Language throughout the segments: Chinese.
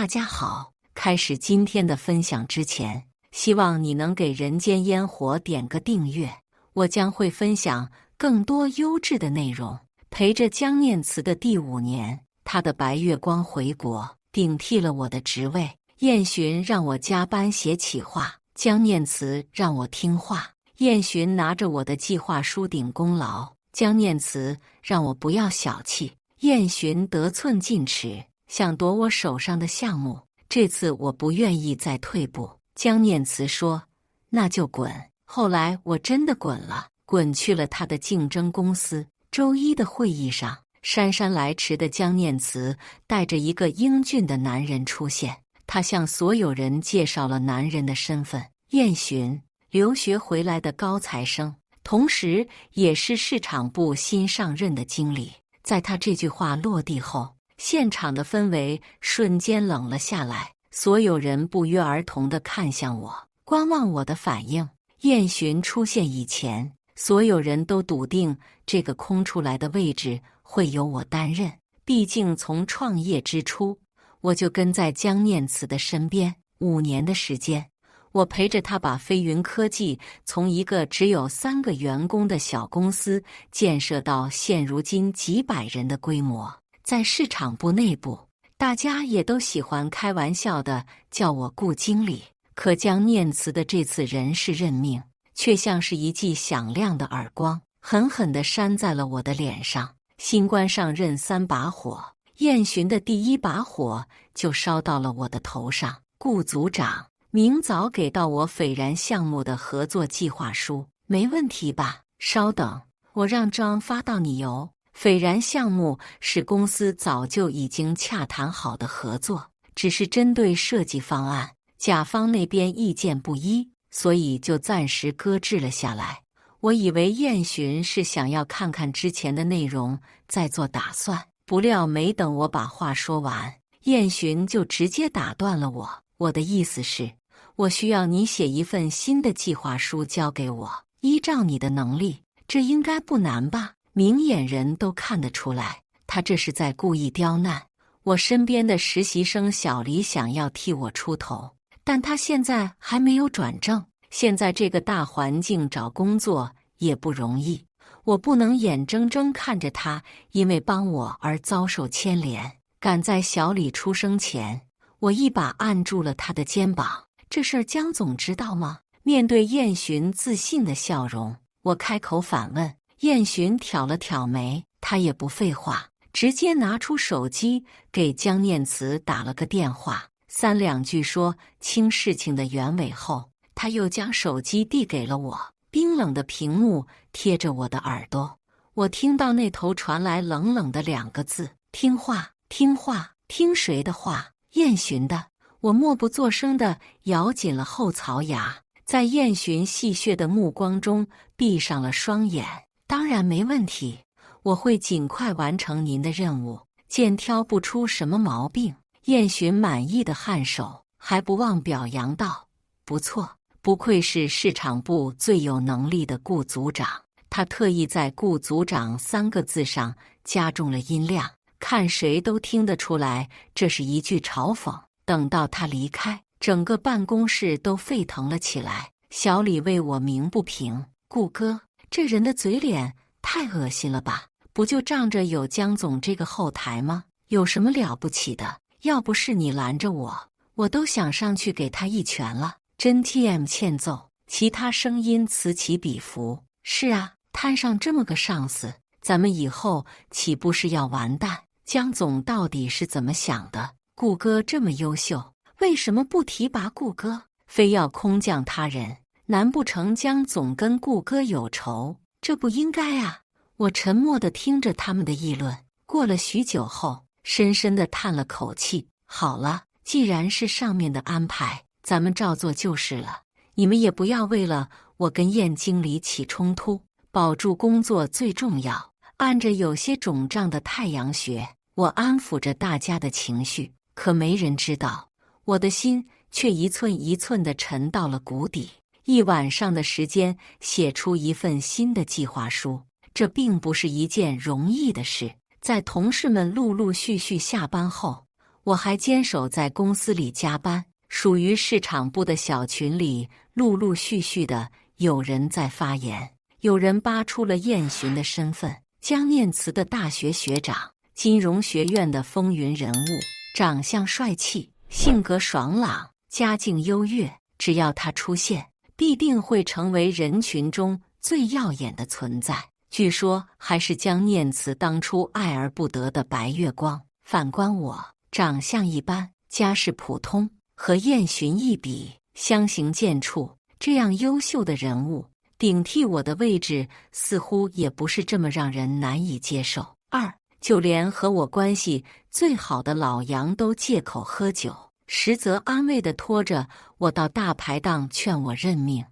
大家好，开始今天的分享之前，希望你能给人间烟火点个订阅，我将会分享更多优质的内容。陪着江念慈的第5年，他的白月光回国，顶替了我的职位。燕洵让我加班写企划，江念慈让我听话。燕洵拿着我的计划书顶功劳，江念慈让我不要小气。燕洵得寸进尺，想夺我手上的项目，这次我不愿意再退步。江念慈说：“那就滚。”后来我真的滚了，滚去了他的竞争公司。周一的会议上，姗姗来迟的江念慈带着一个英俊的男人出现，他向所有人介绍了男人的身份：燕洵，留学回来的高材生，同时也是市场部新上任的经理。在他这句话落地后，现场的氛围瞬间冷了下来，所有人不约而同地看向我，观望我的反应。燕洵出现以前，所有人都笃定这个空出来的位置会由我担任，毕竟从创业之初，我就跟在江念慈的身边5年的时间，我陪着他把飞云科技从一个只有3个员工的小公司建设到现如今几百人的规模。在市场部内部，大家也都喜欢开玩笑的叫我顾经理，可江念慈的这次人事任命却像是一记响亮的耳光，狠狠地扇在了我的脸上。新官上任3把火，燕洵的第1把火就烧到了我的头上。顾组长，明早给到我斐然项目的合作计划书，没问题吧？稍等，我让张发到你邮。斐然项目是公司早就已经洽谈好的合作，只是针对设计方案，甲方那边意见不一，所以就暂时搁置了下来。我以为燕洵是想要看看之前的内容再做打算，不料没等我把话说完，燕洵就直接打断了我。我的意思是，我需要你写一份新的计划书交给我，依照你的能力，这应该不难吧？明眼人都看得出来，他这是在故意刁难。我身边的实习生小黎想要替我出头，但他现在还没有转正，现在这个大环境找工作也不容易，我不能眼睁睁看着他因为帮我而遭受牵连。赶在小李出生前，我一把按住了他的肩膀。这事儿江总知道吗？面对燕洵自信的笑容，我开口反问。燕洵挑了挑眉，他也不废话，直接拿出手机给江念慈打了个电话，3两句说清事情的原委后，他又将手机递给了我。冰冷的屏幕贴着我的耳朵，我听到那头传来冷冷的2个字：听话。听话？听谁的话？燕洵的。我默不作声地咬紧了后槽牙，在燕洵戏谑的目光中闭上了双眼。当然没问题，我会尽快完成您的任务，见挑不出什么毛病。燕洵满意的颔首，还不忘表扬道：“不错，不愧是市场部最有能力的顾组长。”他特意在顾组长3个字上加重了音量，看谁都听得出来这是一句嘲讽。等到他离开，整个办公室都沸腾了起来。小李为我鸣不平：“顾哥，这人的嘴脸太恶心了吧？不就仗着有江总这个后台吗？有什么了不起的？要不是你拦着我，我都想上去给他一拳了。真 TM 欠揍！”其他声音此起彼伏：“是啊，摊上这么个上司，咱们以后岂不是要完蛋？江总到底是怎么想的？顾哥这么优秀，为什么不提拔顾哥，非要空降他人？难不成江总跟顾哥有仇？这不应该啊！”我沉默地听着他们的议论，过了许久后，深深地叹了口气：“好了，既然是上面的安排，咱们照做就是了。你们也不要为了我跟燕经理起冲突，保住工作最重要。”按着有些肿胀的太阳穴，我安抚着大家的情绪，可没人知道，我的心却一寸一寸地沉到了谷底。1晚上的时间写出一份新的计划书，这并不是一件容易的事。在同事们陆陆续续下班后，我还坚守在公司里加班。属于市场部的小群里，陆陆续续的有人在发言，有人扒出了燕洵的身份。江念慈的大学学长，金融学院的风云人物，长相帅气，性格爽朗，家境优越。只要他出现，必定会成为人群中最耀眼的存在。据说还是江念慈当初爱而不得的白月光。反观我，长相一般，家世普通，和燕洵一比，相形见绌。这样优秀的人物顶替我的位置，似乎也不是这么让人难以接受。二，就连和我关系最好的老杨都借口喝酒，实则安慰地拖着我到大排档劝我认命。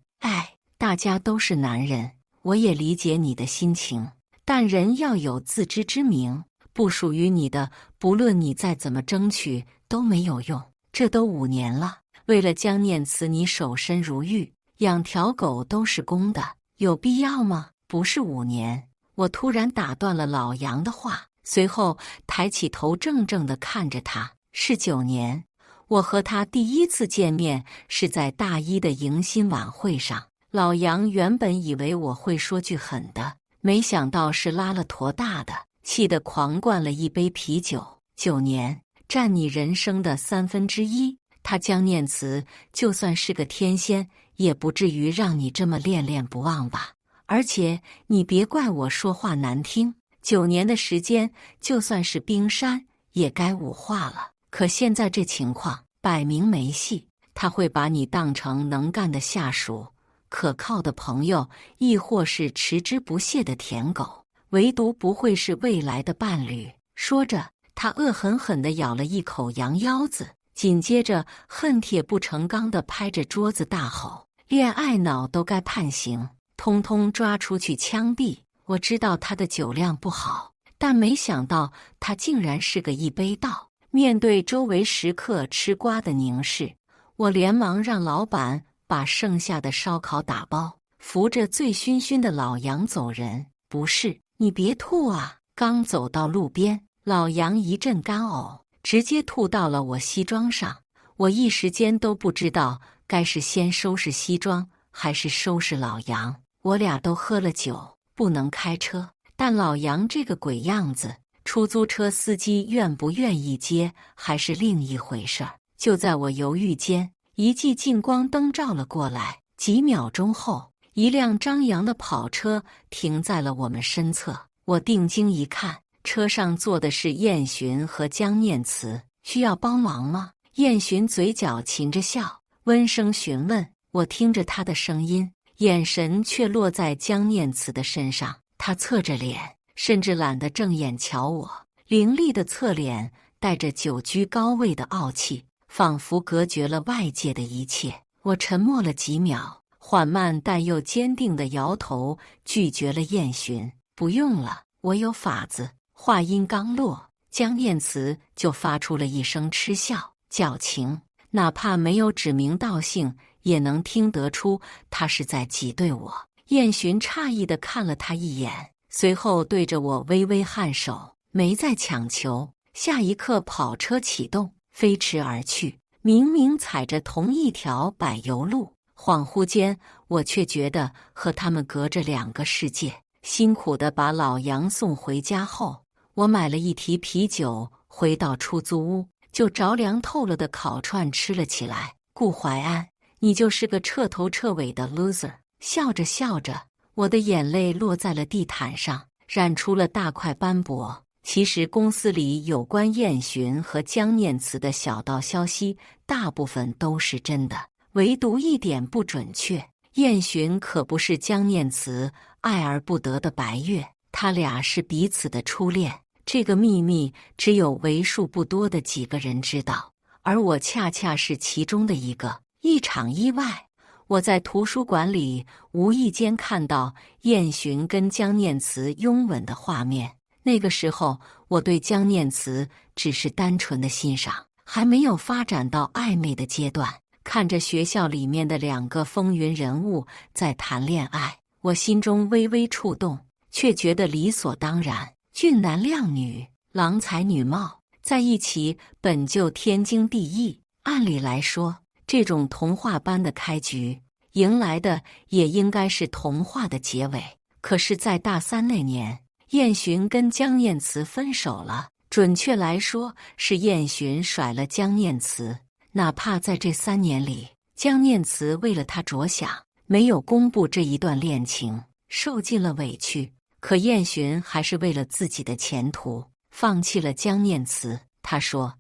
大家都是男人，我也理解你的心情，但人要有自知之明，不属于你的，不论你再怎么争取都没有用。这都5年了，为了江念慈你守身如玉，养条狗都是公的，有必要吗？不是5年。我突然打断了老杨的话，随后抬起头怔怔地看着他。是9年。我和他第一次见面是在大一的迎新晚会上。老杨原本以为我会说句狠的，没想到是拉了坨大的，气得狂灌了一杯啤酒。9年，占你人生的1/3，他江念慈就算是个天仙，也不至于让你这么恋恋不忘吧？而且你别怪我说话难听，9年的时间，就算是冰山也该舞化了。可现在这情况，摆明没戏。他会把你当成能干的下属，可靠的朋友，亦或是持之不懈的舔狗，唯独不会是未来的伴侣。说着，他恶狠狠地咬了一口羊腰子，紧接着恨铁不成钢地拍着桌子大吼：恋爱脑都该判刑，通通抓出去枪毙！我知道他的酒量不好，但没想到他竟然是个一杯倒。面对周围食客吃瓜的凝视，我连忙让老板把剩下的烧烤打包，扶着醉醺醺的老杨走人。不是，你别吐啊！刚走到路边，老杨一阵干呕，直接吐到了我西装上。我一时间都不知道该是先收拾西装，还是收拾老杨。我俩都喝了酒，不能开车，但老杨这个鬼样子，出租车司机愿不愿意接还是另一回事儿。就在我犹豫间，一记近光灯照了过来，几秒钟后，一辆张扬的跑车停在了我们身侧。我定睛一看，车上坐的是燕洵和江念慈。需要帮忙吗？燕洵嘴角噙着笑，温声询问。我听着他的声音，眼神却落在江念慈的身上。他侧着脸，甚至懒得正眼瞧我，凌厉的侧脸带着久居高位的傲气，仿佛隔绝了外界的一切。我沉默了几秒，缓慢但又坚定地摇头，拒绝了燕洵。不用了，我有法子。话音刚落，江念慈就发出了一声嗤笑，矫情，哪怕没有指名道姓，也能听得出他是在挤兑我。燕洵诧异地看了他一眼，随后对着我微微颔首，没再强求。下一刻，跑车启动，飞驰而去。明明踩着同一条柏油路，恍惚间，我却觉得和他们隔着2个世界。辛苦地把老杨送回家后，我买了一提啤酒，回到出租屋，就着凉透了的烤串吃了起来。顾淮安，你就是个彻头彻尾的 loser。笑着笑着，我的眼泪落在了地毯上，染出了大块斑驳。其实公司里有关燕洵和江念慈的小道消息，大部分都是真的，唯独一点不准确。燕洵可不是江念慈爱而不得的白月，他俩是彼此的初恋。这个秘密只有为数不多的几个人知道，而我恰恰是其中的一个。一场意外，我在图书馆里无意间看到燕洵跟江念慈拥吻的画面。那个时候，我对江念慈只是单纯的欣赏，还没有发展到暧昧的阶段。看着学校里面的2个风云人物在谈恋爱，我心中微微触动，却觉得理所当然。俊男靓女，郎才女貌，在一起本就天经地义。按理来说，这种童话般的开局，迎来的也应该是童话的结尾。可是，在大三那年，燕洵跟江念慈分手了。准确来说，是燕洵甩了江念慈。哪怕在这3年里，江念慈为了他着想，没有公布这一段恋情，受尽了委屈。可燕洵还是为了自己的前途，放弃了江念慈。他说：“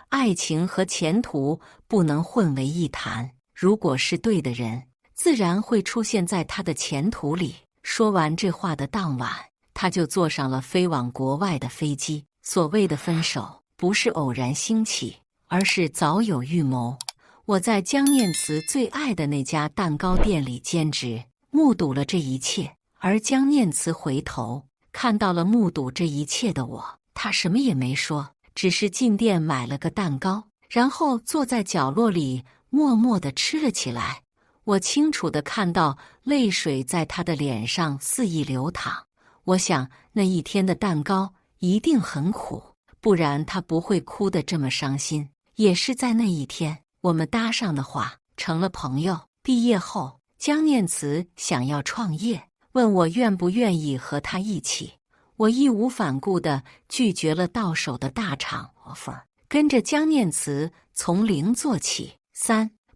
爱情和前途不能混为一谈，如果是对的人，自然会出现在他的前途里。”说完这话的当晚，他就坐上了飞往国外的飞机。所谓的分手，不是偶然兴起，而是早有预谋。我在江念慈最爱的那家蛋糕店里兼职，目睹了这一切。而江念慈回头看到了目睹这一切的我，他什么也没说，只是进店买了个蛋糕，然后坐在角落里默默地吃了起来。我清楚地看到泪水在他的脸上肆意流淌。我想那一天的蛋糕一定很苦，不然他不会哭得这么伤心。也是在那一天，我们搭上的话，成了朋友。毕业后，江念慈想要创业，问我愿不愿意和他一起。我义无反顾地拒绝了到手的大厂 offer， 跟着江念慈从零做起。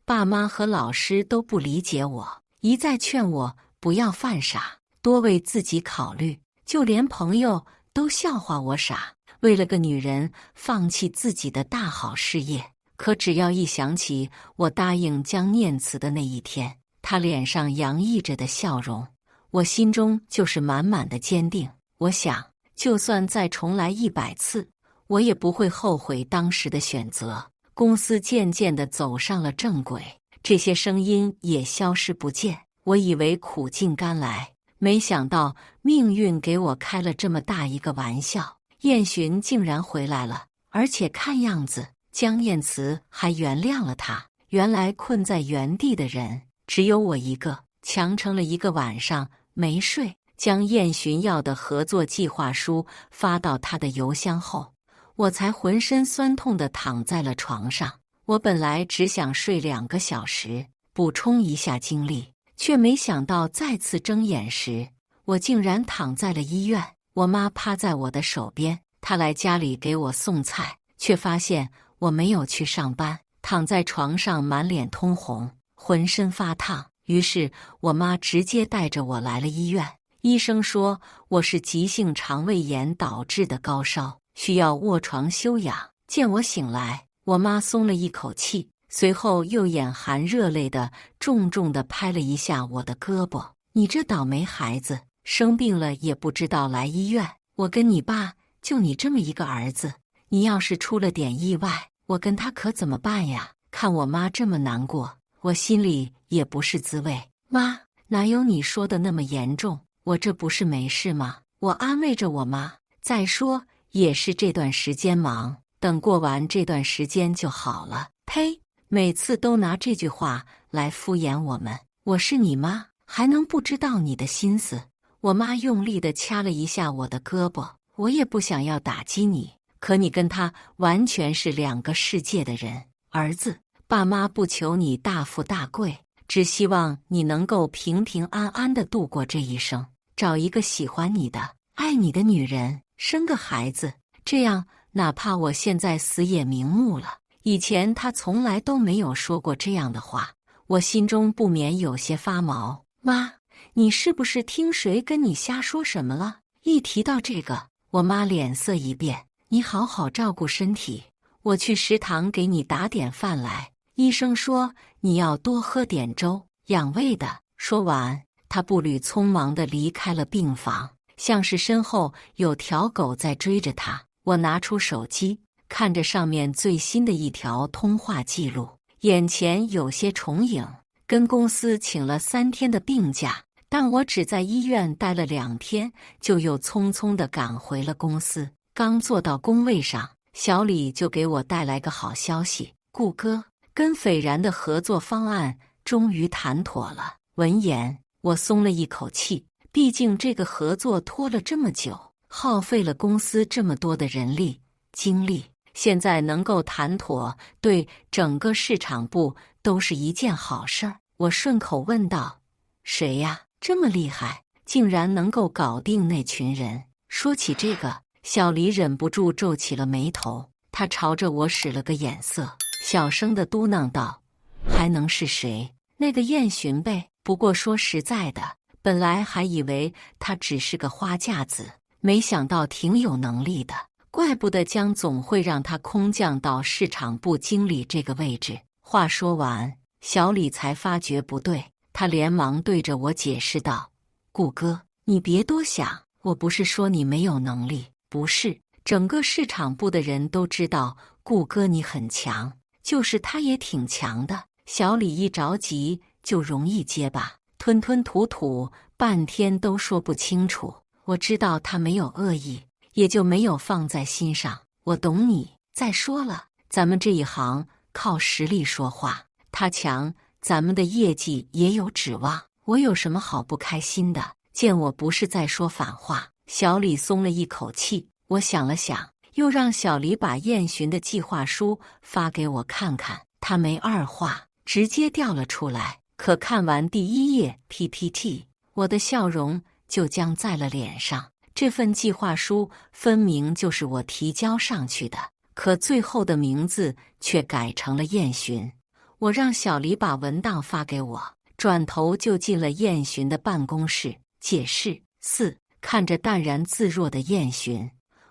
爸妈和老师都不理解我，一再劝我不要犯傻，多为自己考虑，就连朋友都笑话我傻，为了个女人放弃自己的大好事业。可只要一想起我答应江念慈的那一天，她脸上洋溢着的笑容，我心中就是满满的坚定。我想，就算再重来100次，我也不会后悔当时的选择。公司渐渐地走上了正轨，这些声音也消失不见。我以为苦尽甘来，没想到命运给我开了这么大一个玩笑。燕洵竟然回来了，而且看样子江念慈还原谅了他。原来困在原地的人只有我一个。强撑了一个晚上没睡，将燕洵要的合作计划书发到他的邮箱后，我才浑身酸痛地躺在了床上。我本来只想睡2个小时，补充一下精力，却没想到再次睁眼时，我竟然躺在了医院。我妈趴在我的手边，她来家里给我送菜，却发现我没有去上班，躺在床上满脸通红，浑身发烫。于是我妈直接带着我来了医院。医生说我是急性肠胃炎导致的高烧，需要卧床休养。见我醒来，我妈松了一口气，随后又眼含热泪的重重地拍了一下我的胳膊：“你这倒霉孩子，生病了也不知道来医院。我跟你爸就你这么一个儿子，你要是出了点意外，我跟他可怎么办呀？”看我妈这么难过，我心里也不是滋味。妈，哪有你说的那么严重？我这不是没事吗？我安慰着我妈。再说也是这段时间忙，等过完这段时间就好了。呸！每次都拿这句话来敷衍我们。我是你妈，还能不知道你的心思？我妈用力地掐了一下我的胳膊。我也不想要打击你，可你跟他完全是2个世界的人。儿子，爸妈不求你大富大贵，只希望你能够平平安安地度过这一生，找一个喜欢你的、爱你的女人，生个孩子。这样，哪怕我现在死也瞑目了。以前他从来都没有说过这样的话，我心中不免有些发毛。妈，你是不是听谁跟你瞎说什么了？一提到这个，我妈脸色一变。你好好照顾身体，我去食堂给你打点饭来。医生说你要多喝点粥，养胃的。说完，他步履匆忙地离开了病房，像是身后有条狗在追着他。我拿出手机，看着上面最新的一条通话记录，眼前有些重影。跟公司请了3天的病假，但我只在医院待了2天，就又匆匆地赶回了公司。刚坐到工位上，小李就给我带来个好消息：顾哥，跟斐然的合作方案终于谈妥了。闻言，我松了一口气，毕竟这个合作拖了这么久，耗费了公司这么多的人力精力，现在能够谈妥，对整个市场部都是一件好事儿。我顺口问道：“谁呀？这么厉害，竟然能够搞定那群人？”说起这个，小黎忍不住皱起了眉头，他朝着我使了个眼色，小声地嘟囔道：“还能是谁？那个燕洵呗。不过说实在的，本来还以为他只是个花架子，没想到挺有能力的。怪不得江总会让他空降到市场部经理这个位置。”话说完，小李才发觉不对，他连忙对着我解释道：“顾哥，你别多想，我不是说你没有能力，不是，整个市场部的人都知道顾哥你很强，就是他也挺强的。”小李一着急就容易结巴，吞吞吐吐，半天都说不清楚。我知道他没有恶意，也就没有放在心上。我懂你。再说了，咱们这一行靠实力说话，他强，咱们的业绩也有指望。我有什么好不开心的？见我不是在说反话，小李松了一口气。我想了想，又让小黎把燕洵的计划书发给我看看。他没二话，直接调了出来。可看完第一页 PPT， 我的笑容就僵在了脸上。这份计划书分明就是我提交上去的，可最后的名字却改成了燕洵。我让小黎把文档发给我，转头就进了燕洵的办公室。解释4。看着淡然自若的燕洵，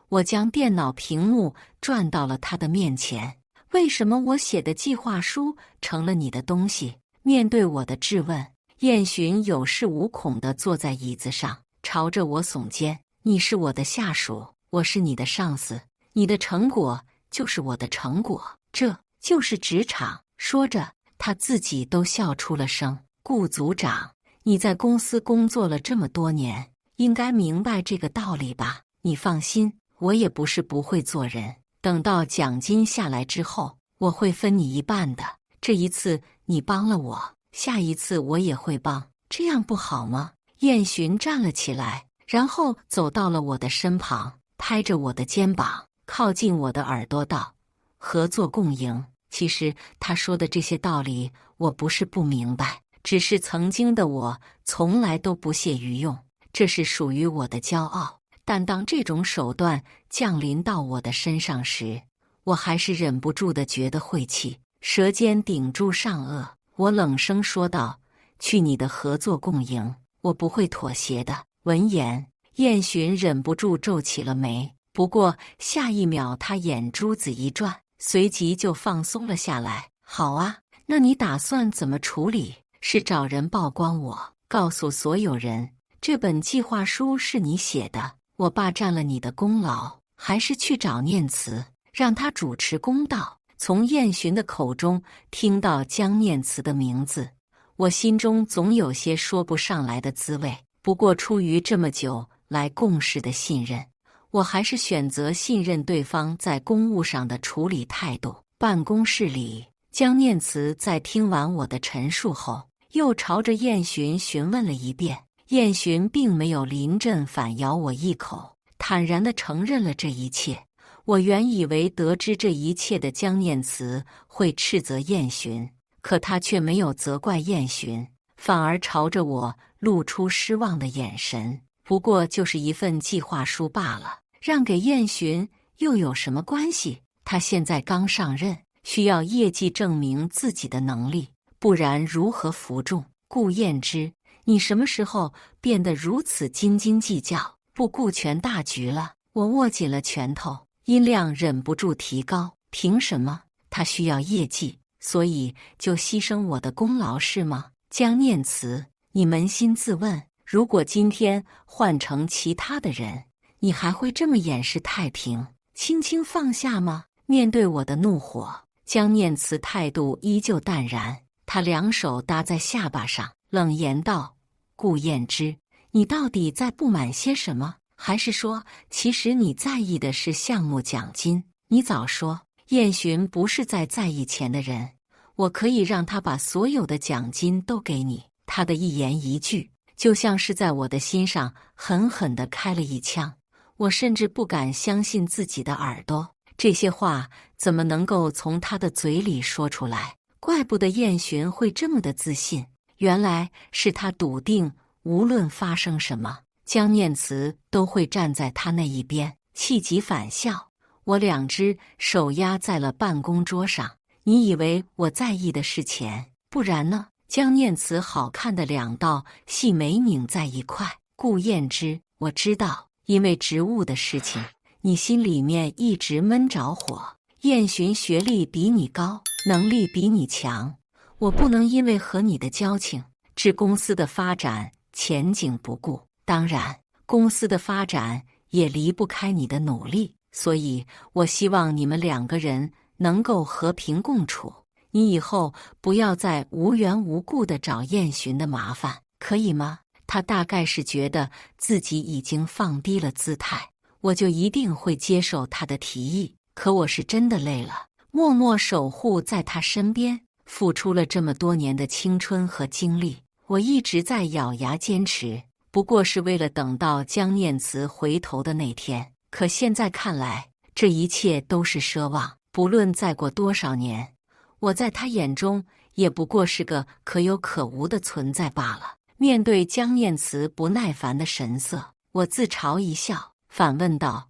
我将电脑屏幕转到了他的面前。为什么我写的计划书成了你的东西？面对我的质问，燕洵有恃无恐地坐在椅子上，朝着我耸肩：“你是我的下属，我是你的上司，你的成果就是我的成果，这就是职场。”说着，他自己都笑出了声。顾组长，你在公司工作了这么多年，应该明白这个道理吧？你放心，我也不是不会做人。等到奖金下来之后，我会分你一半的。这一次你帮了我，下一次我也会帮，这样不好吗？燕洵站了起来，然后走到了我的身旁，拍着我的肩膀，靠近我的耳朵道：“合作共赢。”其实他说的这些道理，我不是不明白，只是曾经的我从来都不屑于用，这是属于我的骄傲。但当这种手段降临到我的身上时，我还是忍不住的觉得晦气，舌尖顶住上颚，我冷声说道：“去你的合作共赢，我不会妥协的。”闻言，燕洵忍不住皱起了眉，不过下一秒他眼珠子一转，随即就放松了下来。“好啊，那你打算怎么处理？是找人曝光我，告诉所有人这本计划书是你写的，我霸占了你的功劳，还是去找念慈，让他主持公道？”从燕洵的口中听到江念慈的名字，我心中总有些说不上来的滋味。不过出于这么久来共事的信任，我还是选择信任对方在公务上的处理态度。办公室里，江念慈在听完我的陈述后，又朝着燕洵询问了一遍。燕洵并没有临阵反咬我一口，坦然地承认了这一切。我原以为得知这一切的江念慈会斥责燕洵，可他却没有责怪燕洵，反而朝着我露出失望的眼神。不过就是一份计划书罢了，让给燕洵又有什么关系？他现在刚上任，需要业绩证明自己的能力，不然如何服众？顾燕之，你什么时候变得如此斤斤计较，不顾全大局了？我握紧了拳头，音量忍不住提高。凭什么？他需要业绩，所以就牺牲我的功劳是吗？江念慈，你扪心自问，如果今天换成其他的人，你还会这么掩饰太平，轻轻放下吗？面对我的怒火，江念慈态度依旧淡然，他两手搭在下巴上，冷言道：“顾燕之，你到底在不满些什么？还是说，其实你在意的是项目奖金？你早说。”燕洵不是在意钱的人，我可以让他把所有的奖金都给你。他的一言一句，就像是在我的心上狠狠地开了一枪。我甚至不敢相信自己的耳朵，这些话怎么能够从他的嘴里说出来？怪不得燕洵会这么的自信，原来是他笃定，无论发生什么，江念慈都会站在他那一边。气急反笑，我两只手压在了办公桌上。你以为我在意的是钱，不然呢？江念慈好看的两道细眉拧在一块。顾燕之，我知道，因为职务的事情，你心里面一直闷着火。燕洵学历比你高，能力比你强，我不能因为和你的交情，置公司的发展前景不顾。当然，公司的发展也离不开你的努力，所以我希望你们两个人能够和平共处。你以后不要再无缘无故的找燕洵的麻烦，可以吗？他大概是觉得自己已经放低了姿态，我就一定会接受他的提议。可我是真的累了，默默守护在他身边，付出了这么多年的青春和精力，我一直在咬牙坚持，不过是为了等到江念慈回头的那天。可现在看来，这一切都是奢望。不论再过多少年，我在他眼中也不过是个可有可无的存在罢了。面对江念慈不耐烦的神色，我自嘲一笑，反问道：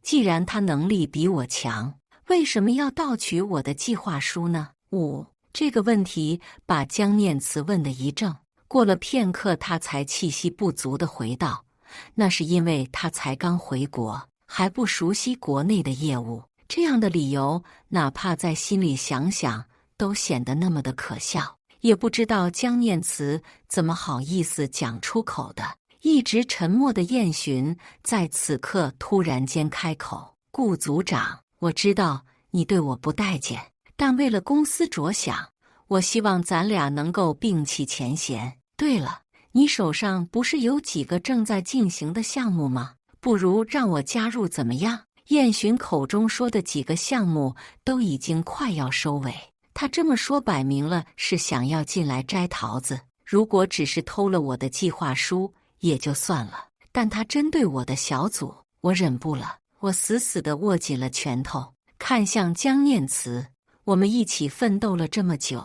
既然他能力比我强，为什么要盗取我的计划书呢？这个问题把江念慈问得一怔。过了片刻，他才气息不足地回道：那是因为他才刚回国，还不熟悉国内的业务。这样的理由，哪怕在心里想想，都显得那么的可笑。也不知道江念慈怎么好意思讲出口的。一直沉默的燕洵在此刻突然间开口：顾组长，我知道你对我不待见，但为了公司着想，我希望咱俩能够摒弃前嫌。对了，你手上不是有几个正在进行的项目吗？不如让我加入怎么样？燕洵口中说的几个项目都已经快要收尾，他这么说摆明了是想要进来摘桃子。如果只是偷了我的计划书也就算了，但他针对我的小组，我忍不了。我死死地握紧了拳头，看向江念慈。我们一起奋斗了这么久，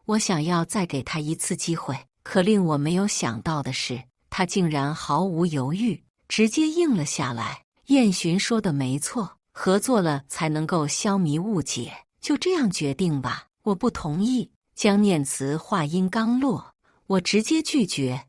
我想要再给他一次机会。可令我没有想到的是，他竟然毫无犹豫，直接应了下来。燕洵说的没错，合作了才能够消弭误解，就这样决定吧。我不同意。江念慈话音刚落，我直接拒绝。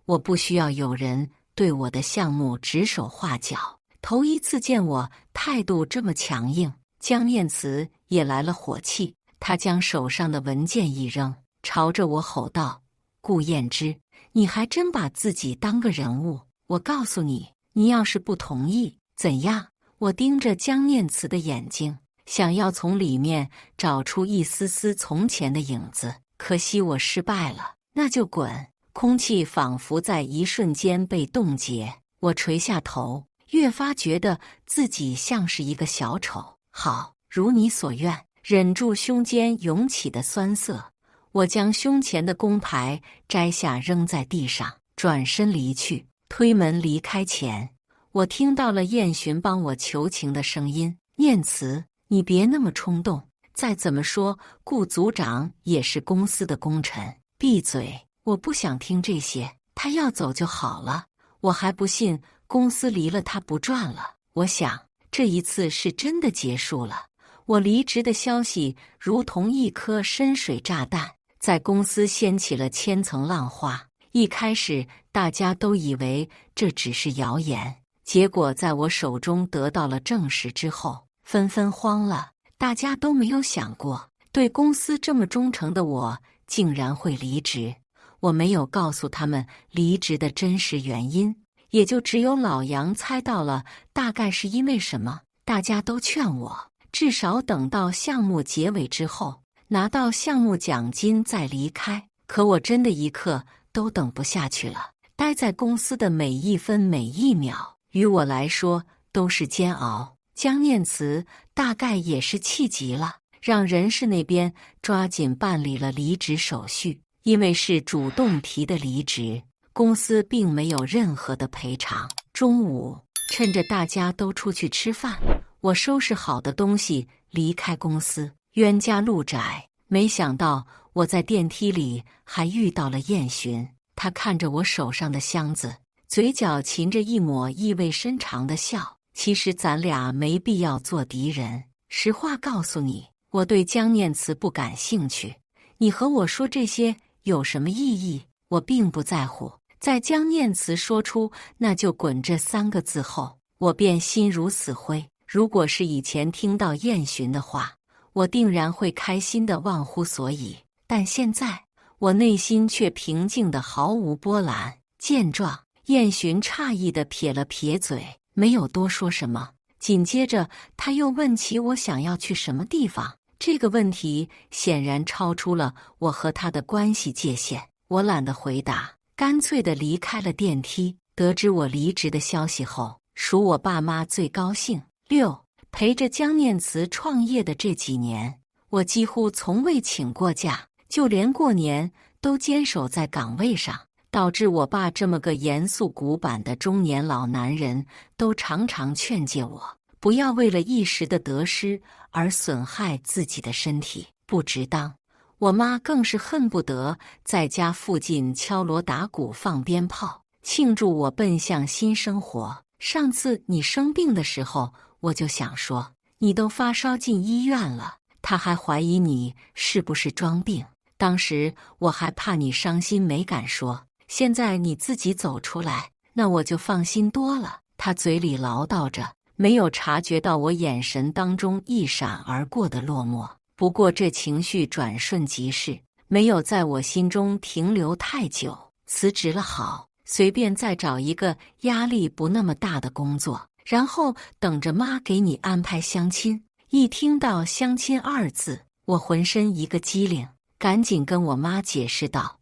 我不需要有人对我的项目指手画脚，头一次见我态度这么强硬。江念慈也来了火气，他将手上的文件一扔，朝着我吼道：顾燕之，你还真把自己当个人物。我告诉你，你要是不同意，怎样？我盯着江念慈的眼睛，想要从里面找出一丝丝从前的影子，可惜我失败了。那就滚！空气仿佛在一瞬间被冻结，我垂下头，越发觉得自己像是一个小丑。好，如你所愿。忍住胸间涌起的酸涩，我将胸前的工牌摘下扔在地上，转身离去。推门离开前，我听到了燕洵帮我求情的声音：念慈，你别那么冲动，再怎么说顾组长也是公司的功臣。闭嘴，我不想听这些，他要走就好了，我还不信公司离了他不转了。我想这一次是真的结束了。我离职的消息如同一颗深水炸弹，在公司掀起了千层浪花。一开始大家都以为这只是谣言，结果在我手中得到了证实之后，纷纷慌了。大家都没有想过，对公司这么忠诚的我竟然会离职。我没有告诉他们离职的真实原因，也就只有老杨猜到了大概是因为什么。大家都劝我，至少等到项目结尾之后，拿到项目奖金再离开。可我真的一刻都等不下去了。待在公司的每一分每一秒，于我来说都是煎熬。江念慈大概也是气急了，让人事那边抓紧办理了离职手续。因为是主动提的离职，公司并没有任何的赔偿。中午，趁着大家都出去吃饭，我收拾好的东西离开公司。冤家路窄，没想到我在电梯里还遇到了燕洵。他看着我手上的箱子，嘴角噙着一抹意味深长的笑。其实咱俩没必要做敌人。实话告诉你，我对江念慈不感兴趣。你和我说这些有什么意义？我并不在乎。在江念慈说出"那就滚"这3个字后，我便心如死灰。如果是以前听到燕洵的话，我定然会开心的忘乎所以，但现在我内心却平静的毫无波澜。见状，燕洵诧异的撇了撇嘴，没有多说什么。紧接着他又问起我想要去什么地方，这个问题显然超出了我和他的关系界限。我懒得回答，干脆的离开了电梯。得知我离职的消息后，属我爸妈最高兴。6. 陪着江念慈创业的这几年，我几乎从未请过假，就连过年都坚守在岗位上，导致我爸这么个严肃古板的中年老男人都常常劝诫我不要为了一时的得失而损害自己的身体，不值当。我妈更是恨不得在家附近敲锣打鼓放鞭炮，庆祝我奔向新生活。上次你生病的时候，我就想说，你都发烧进医院了，他还怀疑你是不是装病。当时我还怕你伤心没敢说，现在你自己走出来，那我就放心多了。他嘴里唠叨着，没有察觉到我眼神当中一闪而过的落寞。不过这情绪转瞬即逝，没有在我心中停留太久。辞职了好，随便再找一个压力不那么大的工作，然后等着妈给你安排相亲。一听到相亲2字，我浑身一个机灵，赶紧跟我妈解释道，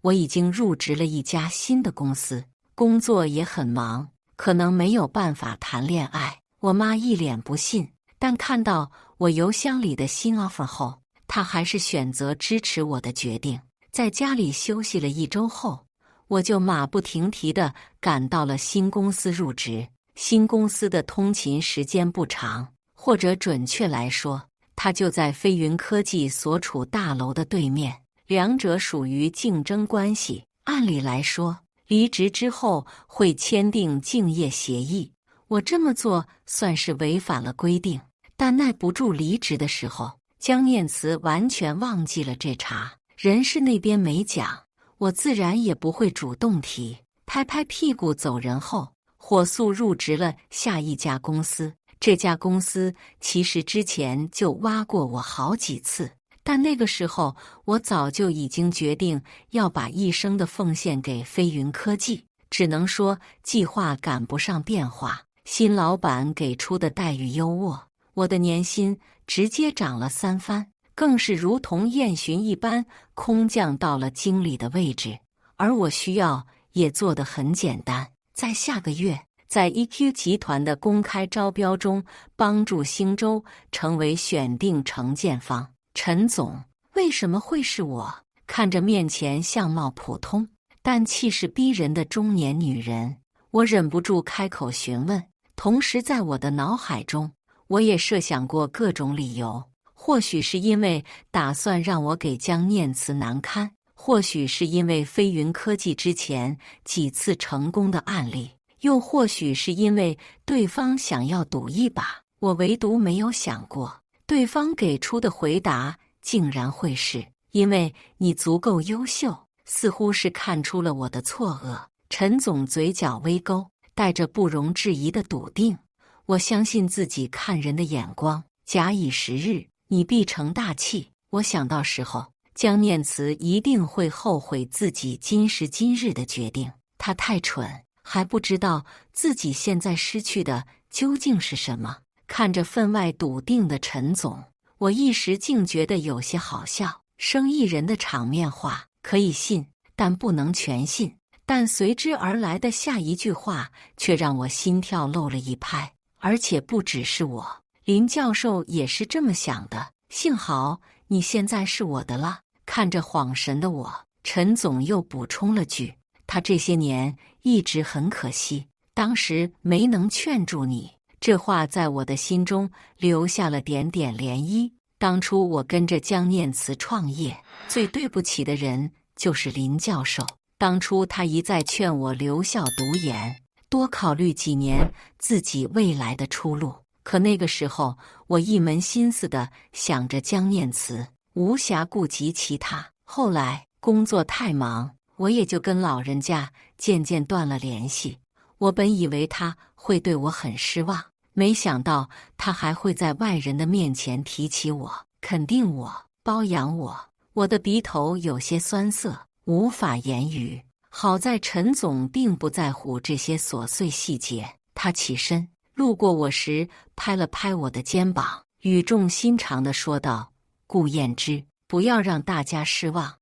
我已经入职了一家新的公司，工作也很忙，可能没有办法谈恋爱。我妈一脸不信，但看到我邮箱里的新 offer 后，她还是选择支持我的决定。在家里休息了1周后，我就马不停蹄地赶到了新公司入职。新公司的通勤时间不长，或者准确来说，它就在飞云科技所处大楼的对面，两者属于竞争关系。按理来说，离职之后会签订竞业协议，我这么做算是违反了规定，但耐不住离职的时候，江念慈完全忘记了这茬，人事那边没讲，我自然也不会主动提。拍拍屁股走人后，火速入职了下一家公司。这家公司其实之前就挖过我好几次，但那个时候我早就已经决定要把一生的奉献给飞云科技，只能说计划赶不上变化。新老板给出的待遇优渥，我的年薪直接涨了3番，更是如同燕洵一般空降到了经理的位置。而我需要也做得很简单，在下个月在 EQ 集团的公开招标中帮助星洲成为选定承建方。陈总，为什么会是我？看着面前相貌普通但气势逼人的中年女人，我忍不住开口询问。同时在我的脑海中，我也设想过各种理由，或许是因为打算让我给江念慈难堪，或许是因为飞云科技之前几次成功的案例，又或许是因为对方想要赌一把。我唯独没有想过，对方给出的回答竟然会是因为你足够优秀，似乎是看出了我的错愕。陈总嘴角微勾，带着不容置疑的笃定。我相信自己看人的眼光，假以时日，你必成大器。我想到时候，江念慈一定会后悔自己今时今日的决定。他太蠢，还不知道自己现在失去的究竟是什么。看着分外笃定的陈总，我一时竟觉得有些好笑。生意人的场面话可以信，但不能全信。但随之而来的下一句话却让我心跳漏了一拍，而且不只是我，林教授也是这么想的。幸好你现在是我的了。看着恍神的我，陈总又补充了句，他这些年一直很可惜，当时没能劝住你。这话在我的心中留下了点点涟漪。当初我跟着江念慈创业，最对不起的人就是林教授。当初他一再劝我留校读研，多考虑几年自己未来的出路。可那个时候，我一门心思地想着江念慈，无暇顾及其他。后来工作太忙，我也就跟老人家渐渐断了联系。我本以为他会对我很失望，没想到他还会在外人的面前提起我，肯定我，包养我。我的鼻头有些酸涩，无法言语。好在陈总并不在乎这些琐碎细节，他起身路过我时拍了拍我的肩膀，语重心长地说道：“顾燕之，不要让大家失望。”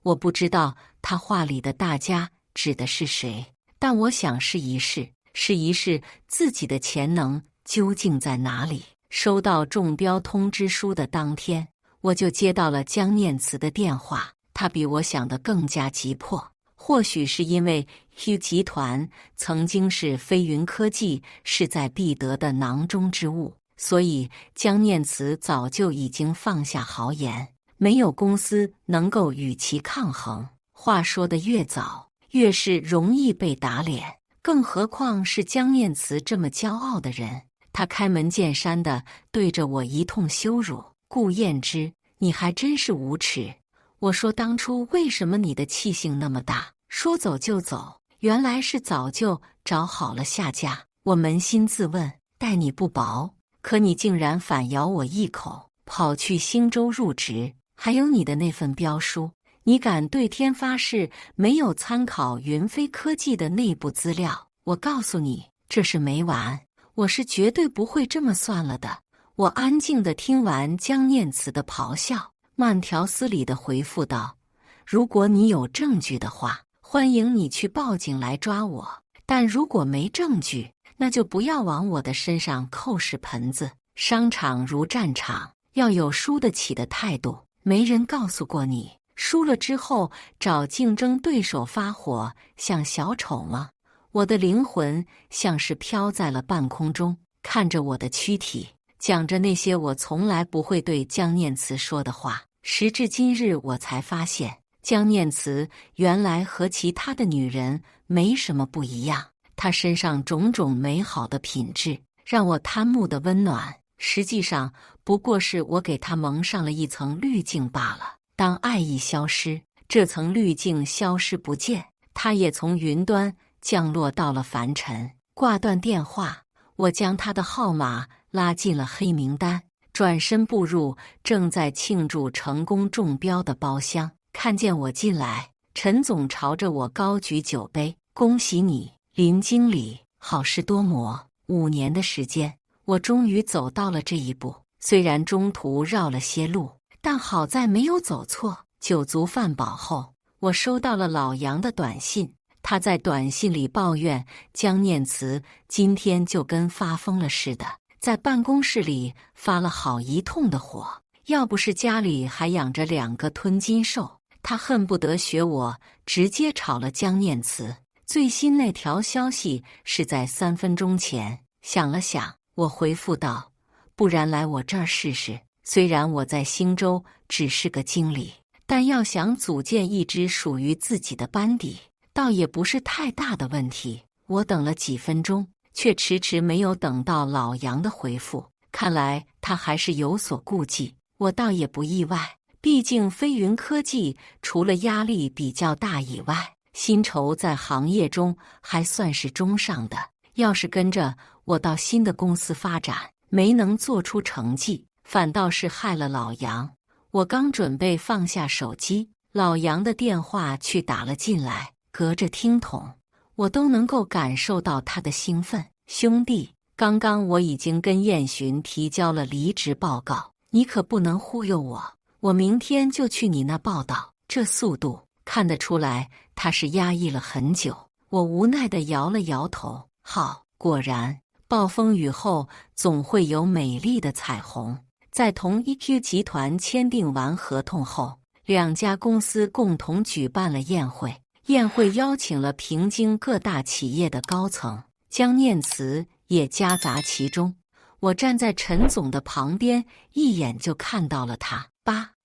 我不知道他话里的大家指的是谁，但我想试一试自己的潜能究竟在哪里。收到中标通知书的当天，我就接到了江念慈的电话，他比我想的更加急迫。或许是因为 Q 集团曾经是飞云科技势在必得的囊中之物，所以江念慈早就已经放下豪言，没有公司能够与其抗衡。话说得越早，越是容易被打脸，更何况是江念慈这么骄傲的人。他开门见山地对着我一通羞辱：“顾燕之，你还真是无耻！我说当初为什么你的气性那么大，说走就走，原来是早就找好了下家。我扪心自问，待你不薄，可你竟然反咬我一口，跑去兴州入职。还有你的那份标书，你敢对天发誓没有参考云飞科技的内部资料？我告诉你，这是没完，我是绝对不会这么算了的。”我安静地听完江念慈的咆哮，慢条斯理地回复道：“如果你有证据的话，欢迎你去报警来抓我，但如果没证据，那就不要往我的身上扣屎盆子。商场如战场，要有输得起的态度。没人告诉过你，输了之后找竞争对手发火像小丑吗？”我的灵魂像是飘在了半空中，看着我的躯体，讲着那些我从来不会对江念慈说的话。时至今日，我才发现江念慈原来和其他的女人没什么不一样。她身上种种美好的品质，让我贪慕的温暖，实际上不过是我给她蒙上了一层滤镜罢了。当爱意消失，这层滤镜消失不见，她也从云端降落到了凡尘。挂断电话，我将他的号码拉进了黑名单，转身步入正在庆祝成功中标的包厢。看见我进来，陈总朝着我高举酒杯：“恭喜你，林经理，好事多磨。5年的时间，我终于走到了这一步。虽然中途绕了些路，但好在没有走错。”酒足饭饱后，我收到了老杨的短信。他在短信里抱怨江念慈今天就跟发疯了似的，在办公室里发了好一通的火。要不是家里还养着2个吞金兽，他恨不得学我直接炒了江念慈。最新那条消息是在3分钟前。想了想，我回复道：“不然来我这儿试试。虽然我在兴州只是个经理，但要想组建一支属于自己的班底，倒也不是太大的问题。”我等了几分钟，却迟迟没有等到老杨的回复。看来他还是有所顾忌，我倒也不意外。毕竟飞云科技除了压力比较大以外，薪酬在行业中还算是中上的。要是跟着我到新的公司发展，没能做出成绩，反倒是害了老杨。我刚准备放下手机，老杨的电话却打了进来。隔着听筒，我都能够感受到他的兴奋。“兄弟，刚刚我已经跟燕洵提交了离职报告，你可不能忽悠我，我明天就去你那报道。”这速度看得出来他是压抑了很久。我无奈地摇了摇头。好，果然，暴风雨后总会有美丽的彩虹。在同 EQ 集团签订完合同后，2家公司共同举办了宴会。宴会邀请了平津各大企业的高层，江念慈也夹杂其中。我站在陈总的旁边，一眼就看到了他。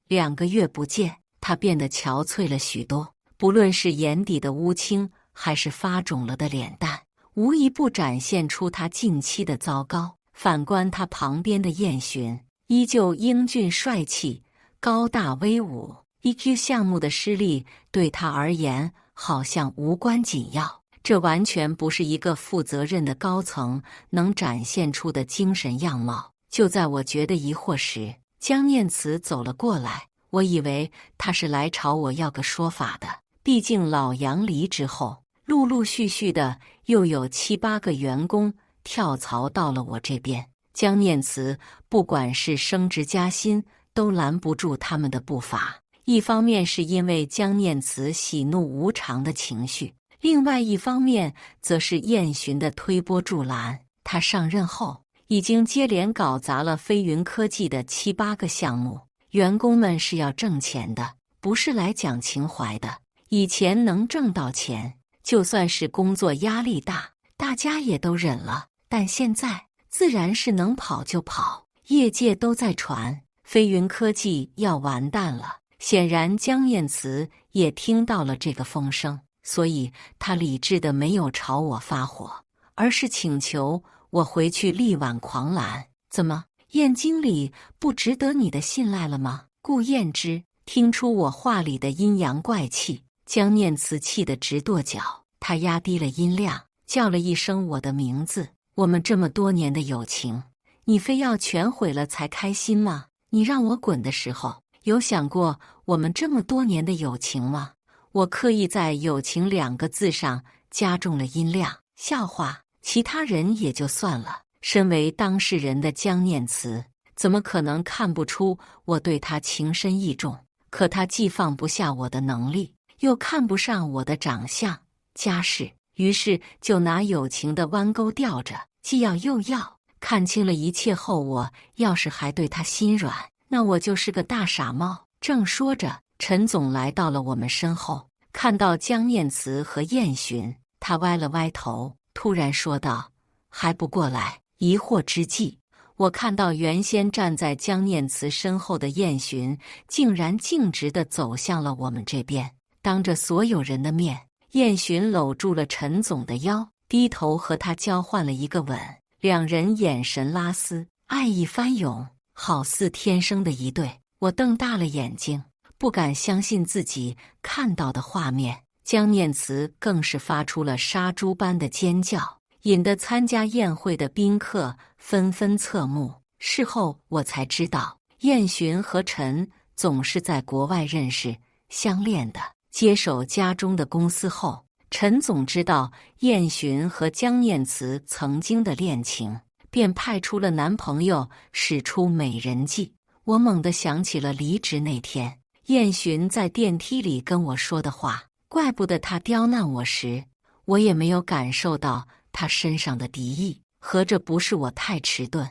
2个月不见，他变得憔悴了许多，不论是眼底的乌青，还是发肿了的脸蛋，无一不展现出他近期的糟糕。反观他旁边的燕洵，依旧英俊帅气，高大威武。EQ 项目的失利对他而言好像无关紧要，这完全不是一个负责任的高层能展现出的精神样貌。就在我觉得疑惑时，江念慈走了过来。我以为他是来找我要个说法的，毕竟老杨离职后，陆陆续续的又有7、8个员工跳槽到了我这边。江念慈不管是升职加薪，都拦不住他们的步伐。一方面是因为江念慈喜怒无常的情绪，另外一方面则是燕洵的推波助澜。他上任后，已经接连搞砸了飞云科技的7、8个项目。员工们是要挣钱的，不是来讲情怀的。以前能挣到钱，就算是工作压力大，大家也都忍了。但现在自然是能跑就跑，业界都在传飞云科技要完蛋了。显然江念慈也听到了这个风声，所以他理智的没有朝我发火，而是请求我回去力挽狂澜。怎么？燕经理不值得你的信赖了吗？顾燕之听出我话里的阴阳怪气，江念慈气得直跺脚。他压低了音量，叫了一声我的名字。我们这么多年的友情，你非要全毁了才开心吗？你让我滚的时候，有想过我们这么多年的友情吗？我刻意在友情2个字上加重了音量。笑话，其他人也就算了，身为当事人的江念慈怎么可能看不出我对他情深意重？可他既放不下我的能力，又看不上我的长相、家世，于是就拿友情的弯钩吊着，既要又要。看清了一切后，我要是还对他心软，那我就是个大傻猫。正说着，陈总来到了我们身后，看到江念慈和燕洵，他歪了歪头，突然说道：“还不过来？”疑惑之际，我看到原先站在江念慈身后的燕洵，竟然径直地走向了我们这边。当着所有人的面，燕洵搂住了陈总的腰，低头和他交换了一个吻，两人眼神拉丝，爱意翻涌，好似天生的一对。我瞪大了眼睛，不敢相信自己看到的画面。江念慈更是发出了杀猪般的尖叫，引得参加宴会的宾客纷纷侧目。事后我才知道，燕洵和陈总是在国外认识相恋的。接手家中的公司后，陈总知道燕洵和江念慈曾经的恋情，便派出了男朋友使出美人计。我猛地想起了离职那天燕洵在电梯里跟我说的话，怪不得他刁难我时，我也没有感受到他身上的敌意。合着不是我太迟钝，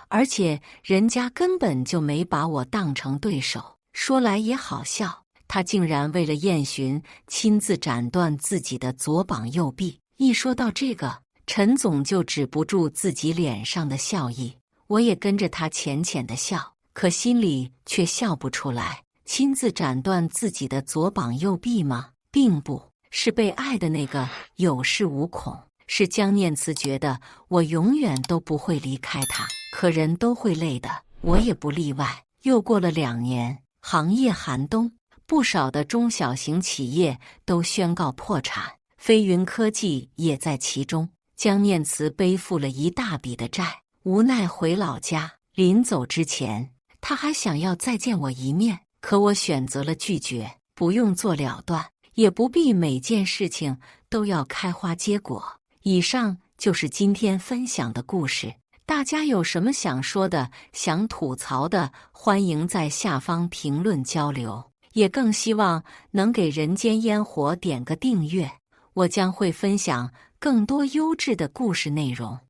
而且人家根本就没把我当成对手。说来也好笑，他竟然为了燕洵亲自斩断自己的左膀右臂。一说到这个，陈总就止不住自己脸上的笑意，我也跟着他浅浅的笑，可心里却笑不出来。亲自斩断自己的左膀右臂吗？并不是，被爱的那个有恃无恐。是江念慈觉得我永远都不会离开他，可人都会累的，我也不例外。又过了2年，行业寒冬，不少的中小型企业都宣告破产，飞云科技也在其中。江念慈背负了一大笔的债，无奈回老家。临走之前，他还想要再见我一面，可我选择了拒绝。不用做了断，也不必每件事情都要开花结果。以上就是今天分享的故事，大家有什么想说的、想吐槽的，欢迎在下方评论交流，也更希望能给人间烟火点个订阅，我将会分享更多优质的故事内容。